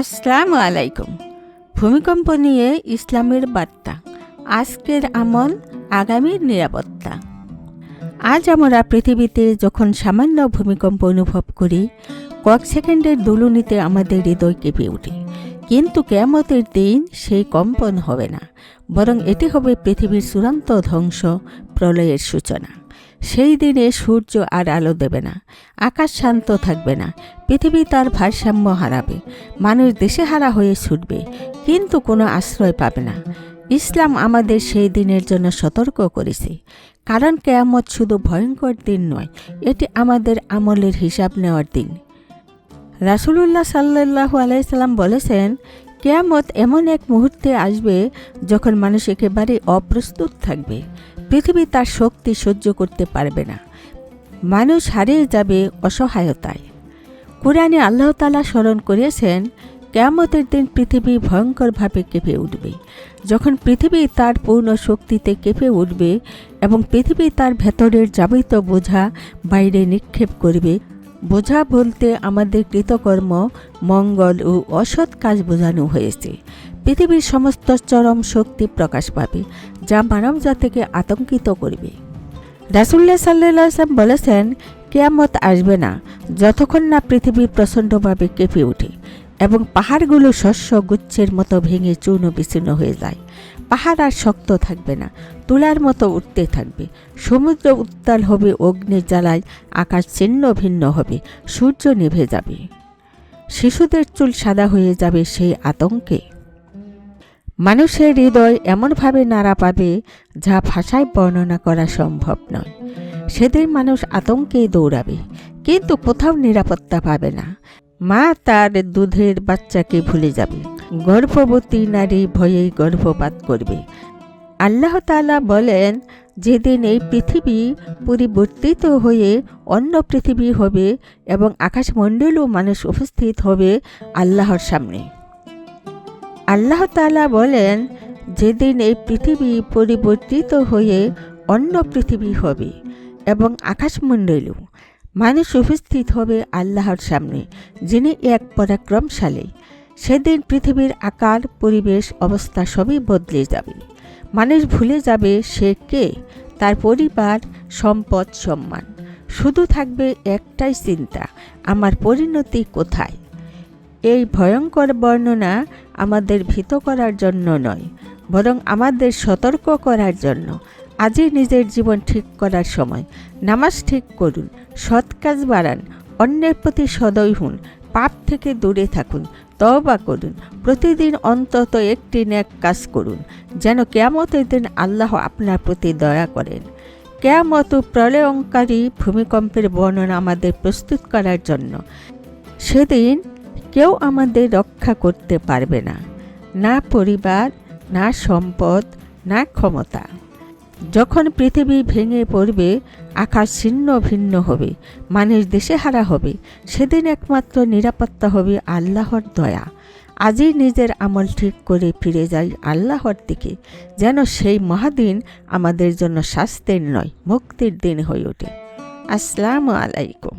আসসালামু আলাইকুম। ভূমিকম্প নিয়ে ইসলামের বার্তা, আজকের আমল, আগামীর নিরাপত্তা। আজ আমরা পৃথিবীতে যখন সামান্য ভূমিকম্প অনুভব করি, কয়েক সেকেন্ডের দুলুনিতে আমাদের হৃদয় কেঁপে ওঠে। কিন্তু কিয়ামতের দিন সেই কম্পন হবে না, বরং এটি হবে পৃথিবীর চূড়ান্ত ধ্বংস, প্রলয়ের সূচনা। সেই দিনে সূর্য আর আলো দেবে না, আকাশ শান্ত থাকবে না, পৃথিবী তার ভারসাম্য হারাবে, মানুষ দিশেহারা হয়ে ছুটবে, কিন্তু কোনো আশ্রয় পাবে না। ইসলাম আমাদের সেই দিনের জন্য সতর্ক করেছে, কারণ কিয়ামত শুধু ভয়ঙ্কর দিন নয়, এটি আমাদের আমলের হিসাব নেওয়ার দিন। রাসূলুল্লাহ সাল্লাল্লাহু আলাইহি সাল্লাম বলেছেন, কিয়ামত এমন এক মুহূর্তে আসবে যখন মানুষ একেবারে অপ্রস্তুত থাকবে। পৃথিবী তার শক্তি সহ্য করতে পারবে না, মানুষ হারিয়ে যাবে অসহায়তায়। কুরআনে আল্লাহ তাআলা স্মরণ করিয়েছেন, কিয়ামতের দিন পৃথিবী ভয়ঙ্করভাবে কেঁপে উঠবে। যখন পৃথিবী তার পূর্ণ শক্তিতে কেঁপে উঠবে এবং পৃথিবী তার ভেতরের যাবতীয় বোঝা বাইরে নিক্ষেপ করবে। বোঝা বলতে আমাদের কৃতকর্ম, মঙ্গল ও অসৎ কাজ বোঝানো হয়েছে। পৃথিবীর সমস্ত চরম শক্তি প্রকাশ পাবে, যা মানবজাতিকে আতঙ্কিত করবে। রাসূলুল্লাহ সাল্লাল্লাহু আলাইহি ওয়াসাল্লাম বলেছেন, কিয়ামত আসবে না যতক্ষণ না পৃথিবী প্রচণ্ডভাবে কেঁপে ওঠে এবং পাহাড়গুলো শস্য গুচ্ছের মতো ভেঙে চূর্ণ বিচূর্ণ হয়ে যায়। পাহাড় আর শক্ত থাকবে না, তুলার মতো উঠতে থাকবে। সমুদ্র উত্তাল হবে অগ্নির জ্বালায়, আকাশ ছিন্ন ভিন্ন হবে, সূর্য নিভে যাবে, শিশুদের চুল সাদা হয়ে যাবে সেই আতঙ্কে। মানুষের হৃদয় এমনভাবে নাড়া পাবে যা ভাষায় বর্ণনা করা সম্ভব নয়। সেদিন মানুষ আতঙ্কে দৌড়াবে, কিন্তু কোথাও নিরাপত্তা পাবে না। মা তার দুধের বাচ্চাকে ভুলে যাবে, গর্ভবতী নারী ভয়েই গর্ভপাত করবে। আল্লাহ তাআলা বলেন, যেদিন এই পৃথিবী পরিবর্তিত হয়ে অন্য পৃথিবী হবে এবং আকাশমণ্ডলেও মানুষ উপস্থিত হবে আল্লাহর সামনে। আল্লাহ তাআলা বলেন, যেদিন এই পৃথিবী পরিবর্তিত হয়ে অন্য পৃথিবী হবে এবং আকাশমণ্ডলেও মানুষ উপস্থিত হবে আল্লাহর সামনে, যিনি এক পরাক্রমশালী। সেদিন পৃথিবীর আকার, পরিবেশ, অবস্থা সবই বদলে যাবে। মানুষ ভুলে যাবে সে কে, তার পরিবার, সম্পদ, সম্মান। শুধু থাকবে একটাই চিন্তা, আমার পরিণতি কোথায়। এই ভয়ঙ্কর বর্ণনা আমাদের ভীত করার জন্য নয়, বরং আমাদের সতর্ক করার জন্য। আজই নিজের জীবন ঠিক করার সময়। নামাজ ঠিক করুন, সৎ কাজ বাড়ান, অন্যের প্রতি সদয় হন, পাপ থেকে দূরে থাকুন, তওবা করুন, প্রতিদিন অন্তত একটি নেক কাজ করুন, যেন কিয়ামতের দিন আল্লাহ আপনার প্রতি দয়া করেন। কিয়ামত ও প্রলয়ঙ্কারী ভূমিকম্পের বর্ণনা আমাদের প্রস্তুত করার জন্য। সেদিন কেউ আমাদের রক্ষা করতে পারবে না, না পরিবার, না সম্পদ, না ক্ষমতা। যখন পৃথিবী ভেঙে পড়বে, আকাশ ছিন্ন ভিন্ন হবে, মানুষ দিশেহারা হবে, সেদিন একমাত্র নিরাপত্তা হবে আল্লাহর দয়া। আজই নিজের আমল ঠিক করে ফিরে যাই আল্লাহর দিকে, যেন সেই মহাদিন আমাদের জন্য শাস্তির নয়, মুক্তির দিন হয়ে ওঠে। আসসালামু আলাইকুম।